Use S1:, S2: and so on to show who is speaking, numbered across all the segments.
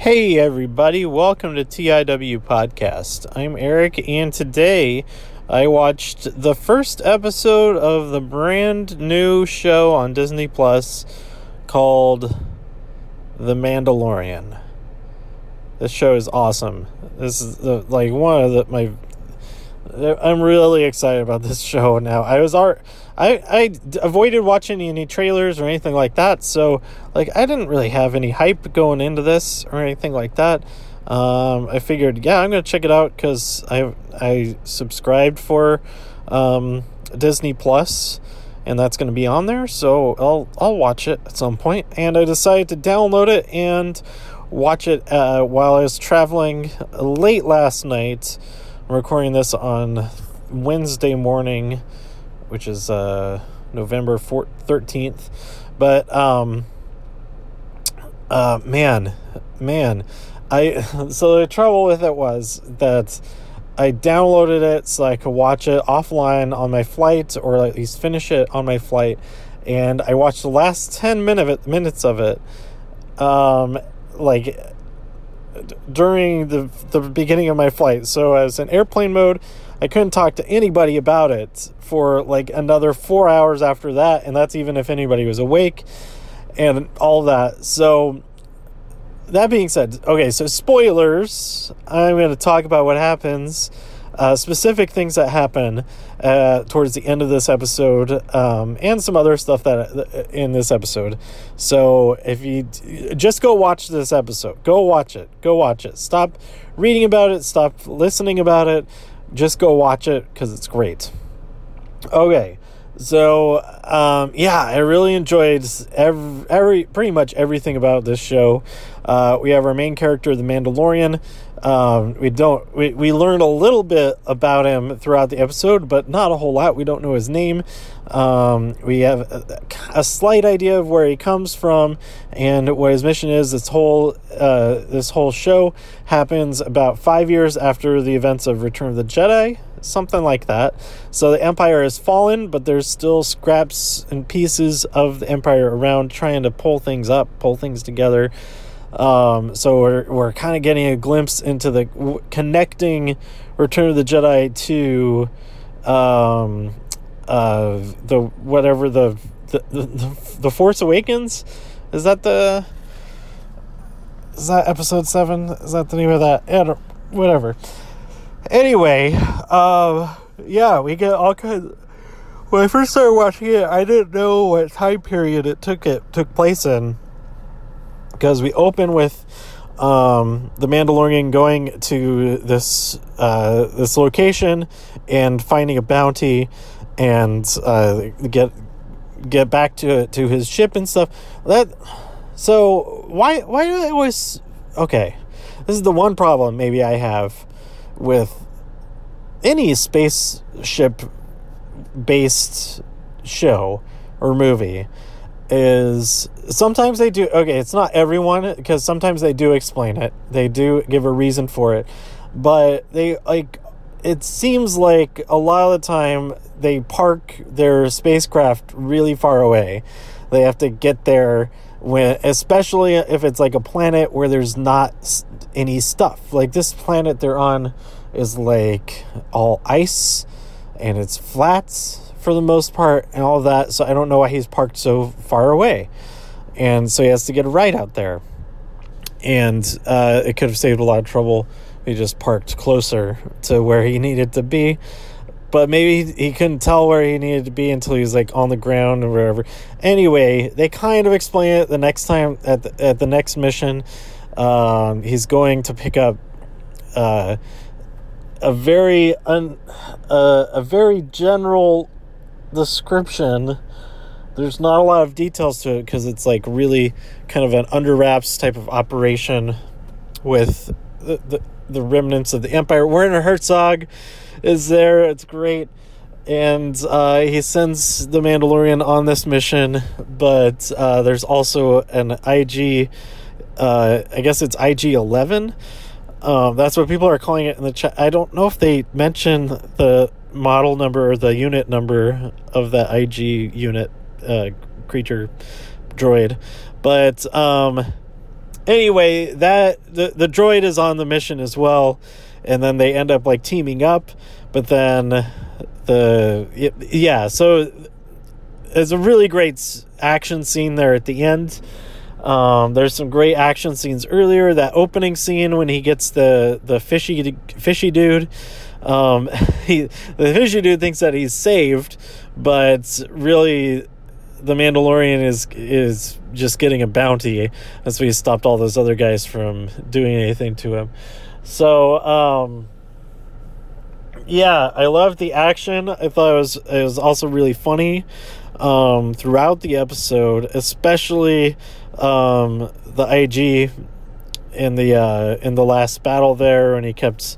S1: Hey everybody, welcome to TIW Podcast. I'm Eric, and today I watched the first episode of the brand new show on Disney Plus called The Mandalorian. This show is awesome. This is I'm really excited about this show now. I avoided watching any trailers or anything like that, so I didn't really have any hype going into this or anything like that. I figured, I'm gonna check it out because I subscribed for Disney Plus, and that's gonna be on there, so I'll watch it at some point. And I decided to download it and watch it while I was traveling late last night. I'm recording this on Wednesday morning, which is November 13th. But so the trouble with it was that I downloaded it so I could watch it offline on my flight, or at least finish it on my flight, and I watched the last 10 minutes of it during the beginning of my flight. So I was in airplane mode. I couldn't talk to anybody about it for another 4 hours after that, and that's even if anybody was awake and all that. So that being said, okay, so spoilers. I'm going to talk about what happens, specific things that happen towards the end of this episode, and some other stuff that in this episode. So if you just go watch this episode, go watch it. Stop reading about it. Stop listening about it. Just go watch it because it's great. Okay, so I really enjoyed pretty much everything about this show. We have our main character, the Mandalorian. We learned a little bit about him throughout the episode, but not a whole lot. We don't know his name. We have a slight idea of where he comes from and what his mission is. This whole show happens about 5 years after the events of Return of the Jedi, something like that. So the Empire has fallen, but there's still scraps and pieces of the Empire around trying to pull things together. So we're kind of getting a glimpse into the connecting Return of the Jedi to the Force Awakens. Is that episode 7? Is that the name of that? Whatever. Anyway, we get all kinds. When I first started watching it, I didn't know what time period it took place in, because we open with the Mandalorian going to this location and finding a bounty and get back to his ship and stuff. So why do I always... Okay, this is the one problem maybe I have with any spaceship based show or movie, is sometimes they do... Okay, it's not everyone, because sometimes they do explain it. They do give a reason for it. But it seems like a lot of the time they park their spacecraft really far away. They have to get there especially if it's a planet where there's not any stuff. This planet they're on is all ice, and it's flat for the most part and all that, so I don't know why he's parked so far away, and so he has to get a ride out there, and it could have saved a lot of trouble if he just parked closer to where he needed to be. But maybe he couldn't tell where he needed to be until he was on the ground or wherever. Anyway, they kind of explain it the next time at the next mission. He's going to pick up a very general description. There's not a lot of details to it because it's really kind of an under wraps type of operation with the remnants of the Empire. Werner Herzog is there. It's great. And he sends the Mandalorian on this mission, but there's also an IG, I guess it's IG-11. That's what people are calling it in the chat. I don't know if they mention the model number or the unit number of that IG unit creature droid, but Anyway, that the droid is on the mission as well, and then they end up like teaming up, but then so it's a really great action scene there at the end. There's some great action scenes earlier. That opening scene when he gets the fishy dude. The fishy dude thinks that he's saved, but really the Mandalorian is just getting a bounty. That's why he stopped all those other guys from doing anything to him. So I loved the action. I thought it was also really funny throughout the episode, especially the IG in the last battle there, when he kept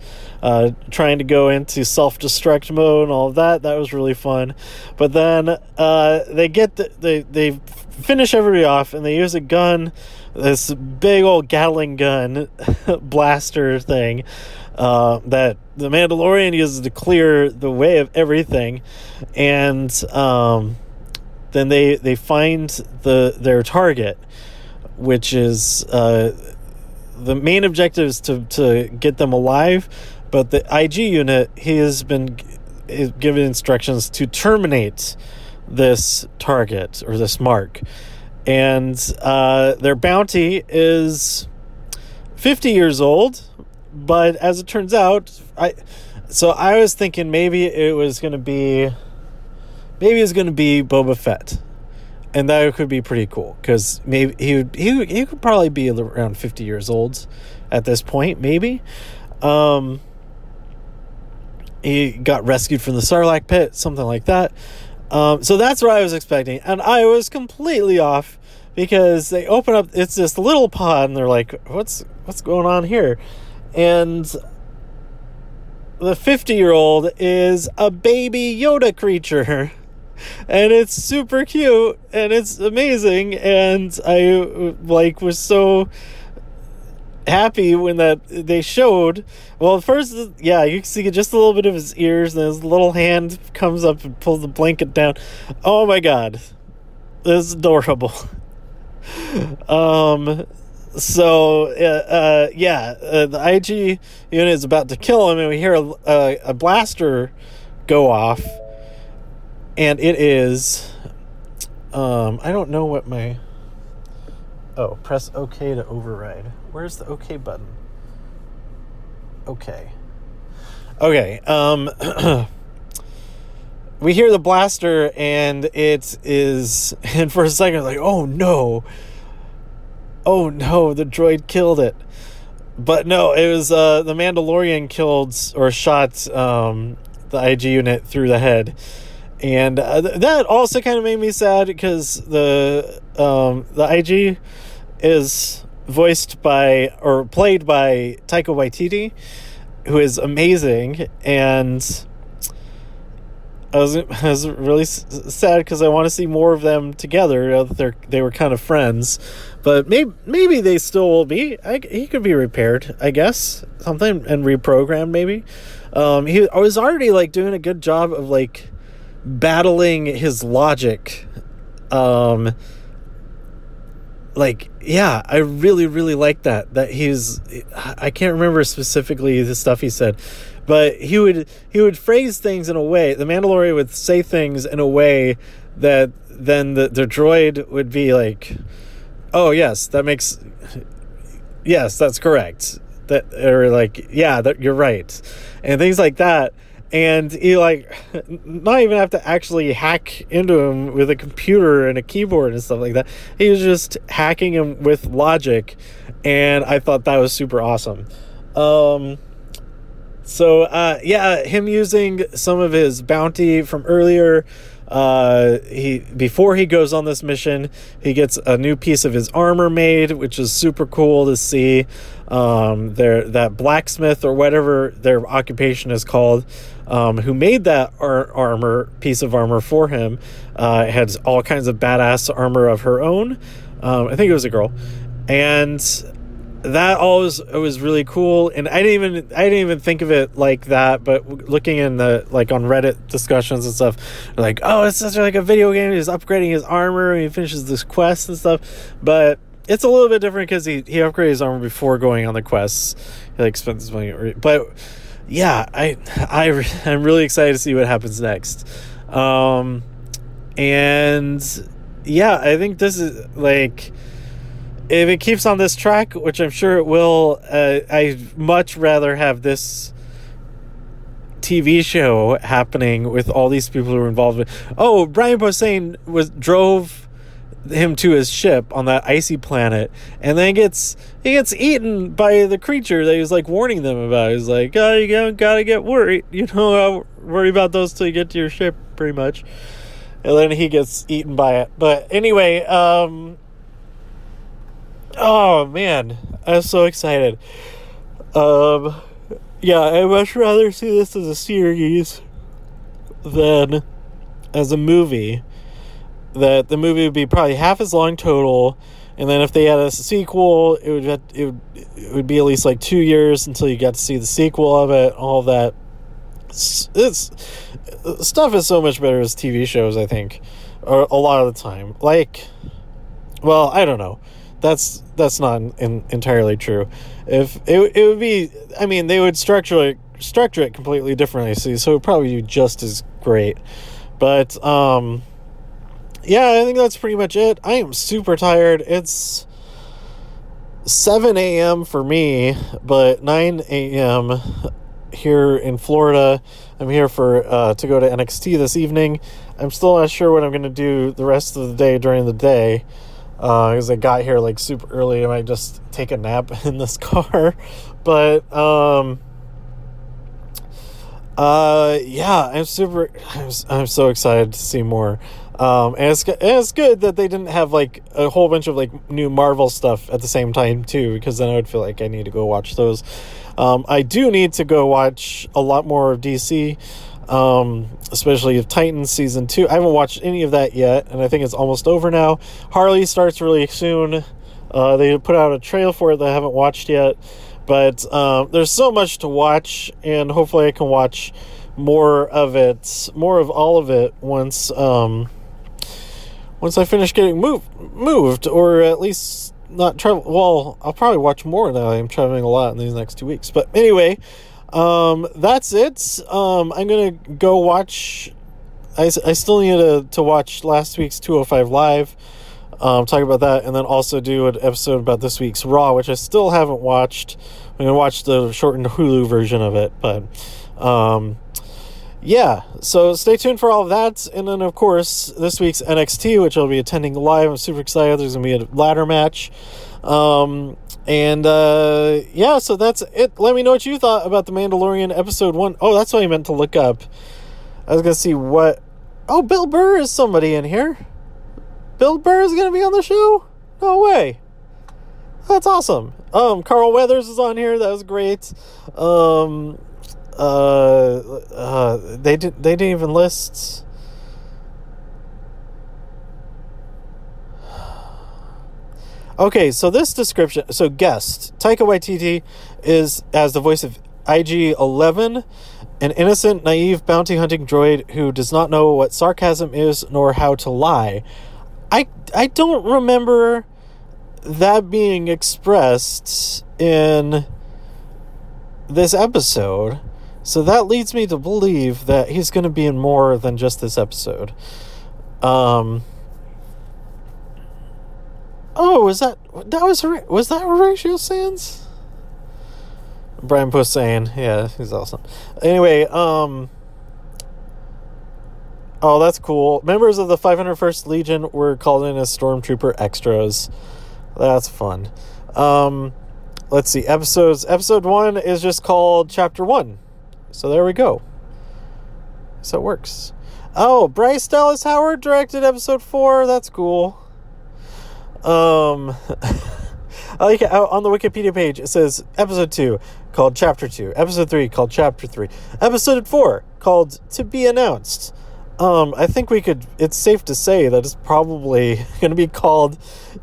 S1: trying to go into self-destruct mode and all of that. That was really fun. But then they finish everybody off, and they use a gun, this big old Gatling gun blaster thing that the Mandalorian uses to clear the way of everything. And then they find their target, which is the main objective is to get them alive, but the IG unit, he has been given instructions to terminate this target or this mark, and their bounty is 50 years old. But as it turns out, I was thinking maybe it was going to be Boba Fett. And that could be pretty cool, because maybe he could probably be around 50 years old at this point, maybe. He got rescued from the Sarlacc pit, something like that. So that's what I was expecting, and I was completely off, because they open up, it's this little pod, and they're like, what's going on here? And the 50-year-old is a baby Yoda creature. And it's super cute, and it's amazing, and I was so happy when that they showed. Well, first, you can see just a little bit of his ears, and his little hand comes up and pulls the blanket down. Oh my god, this is adorable. The IG unit is about to kill him, and we hear a blaster go off. And it is, I don't know what my, press OK to override. Where's the OK button? Okay, we hear the blaster, and it is, and for a second, like, oh no, the droid killed it. But no, it was, the Mandalorian killed, or shot, the IG unit through the head. And that also kind of made me sad, because the IG is voiced by, or played by, Taika Waititi, who is amazing. And I was really sad, because I want to see more of them together. They were kind of friends, but maybe they still will be. He could be repaired, I guess, something, and reprogrammed maybe. I was already doing a good job of battling his logic. I really, really like that I can't remember specifically the stuff he said, but he would phrase things in a way, the Mandalorian would say things in a way that then the droid would be like, oh yes, that's correct, that, or that you're right, and things like that. And he not even have to actually hack into him with a computer and a keyboard and stuff like that. He was just hacking him with logic, and I thought that was super awesome. Him using some of his bounty from earlier. Before he goes on this mission, he gets a new piece of his armor made, which is super cool to see. That blacksmith, or whatever their occupation is called, who made that piece of armor for him, had all kinds of badass armor of her own. I think it was a girl, and that it was really cool. And I didn't even think of it like that, but looking in the on Reddit discussions and stuff, like, oh, it's such a video game, he's upgrading his armor and he finishes this quest and stuff. But it's a little bit different because he upgraded his armor before going on the quests. He like spent his money, but yeah, I'm really excited to see what happens next. And yeah, I think this is like, if it keeps on this track, which I'm sure it will, I'd much rather have this TV show happening with all these people who are involved with. Oh, Brian Posehn drove him to his ship on that icy planet, and then he gets eaten by the creature that he was like warning them about. He's like, oh, you gotta get worried, worry about those till you get to your ship, pretty much. And then he gets eaten by it. But anyway, oh man, I'm so excited. Yeah, I'd much rather see this as a series than as a movie. That the movie would be probably half as long total, and then if they had a sequel, it would be at least like 2 years until you got to see the sequel of it. All of that. Stuff is so much better as TV shows, I think, or a lot of the time. Like, well, I don't know. That's not entirely true. If it would be, I mean, they would structure it completely differently, so it would probably be just as great. But yeah, I think that's pretty much it. I am super tired. It's 7 a.m. for me, but 9 a.m. here in Florida. I'm here to go to NXT this evening. I'm still not sure what I'm going to do the rest of the day during the day, because I got here like super early. I might just take a nap in this car. But yeah, I'm so excited to see more. And it's good that they didn't have like a whole bunch of like new Marvel stuff at the same time too, because then I would feel like I need to go watch those. I do need to go watch a lot more of DC, especially of Titans season 2. I haven't watched any of that yet, and I think it's almost over now. Harley starts really soon. They put out a trailer for it that I haven't watched yet, but there's so much to watch, and hopefully I can watch more of all of it once I finish getting moved, or at least not travel. Well, I'll probably watch more now. I'm traveling a lot in these next 2 weeks. But anyway, that's it. I'm gonna go watch. I still need to watch last week's 205 Live. Talk about that, and then also do an episode about this week's Raw, which I still haven't watched. I'm gonna watch the shortened Hulu version of it, but yeah, so stay tuned for all of that. And then, of course, this week's NXT, which I'll be attending live. I'm super excited. There's going to be a ladder match. Yeah, so that's it. Let me know what you thought about The Mandalorian Episode 1. Oh, that's what I meant to look up. I was going to see what... Oh, Bill Burr is somebody in here. Bill Burr is going to be on the show? No way. That's awesome. Carl Weathers is on here. That was great. They didn't even list. Okay, so this description. So guest Taika Waititi is as the voice of IG-11, an innocent, naive bounty hunting droid who does not know what sarcasm is nor how to lie. I don't remember that being expressed in this episode. So that leads me to believe that he's going to be in more than just this episode. Oh, was that Horatio Sands? Brian Posehn, yeah, he's awesome. Anyway, oh, that's cool. Members of the 501st Legion were called in as Stormtrooper extras. That's fun. Let's see, episodes. Episode 1 is just called Chapter 1. So there we go. So it works. Oh, Bryce Dallas Howard directed episode 4. That's cool. I like it. On the Wikipedia page, it says episode 2 called Chapter 2. Episode 3 called Chapter 3. Episode 4 called To Be Announced. I think it's safe to say that it's probably going to be called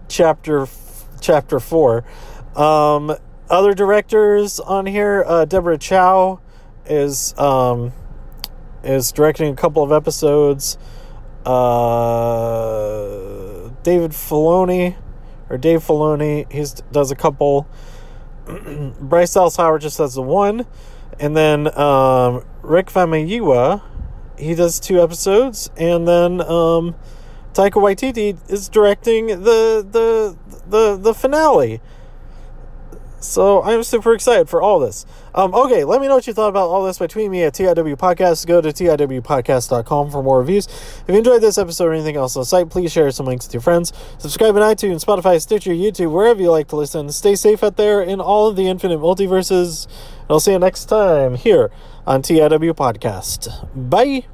S1: Chapter 4. Other directors on here, Deborah Chow is directing a couple of episodes. David Filoni or Dave Filoni, he does a couple. Bryce Dallas Howard just does the one. And then Rick Famuyiwa, he does 2 episodes. And then Taika Waititi is directing the finale. So I'm super excited for all this. Okay, let me know what you thought about all this by tweeting me at TIW Podcast. Go to TIWpodcast.com for more reviews. If you enjoyed this episode or anything else on the site, please share some links with your friends. Subscribe on iTunes, Spotify, Stitcher, YouTube, wherever you like to listen. Stay safe out there in all of the infinite multiverses. And I'll see you next time here on TIW Podcast. Bye!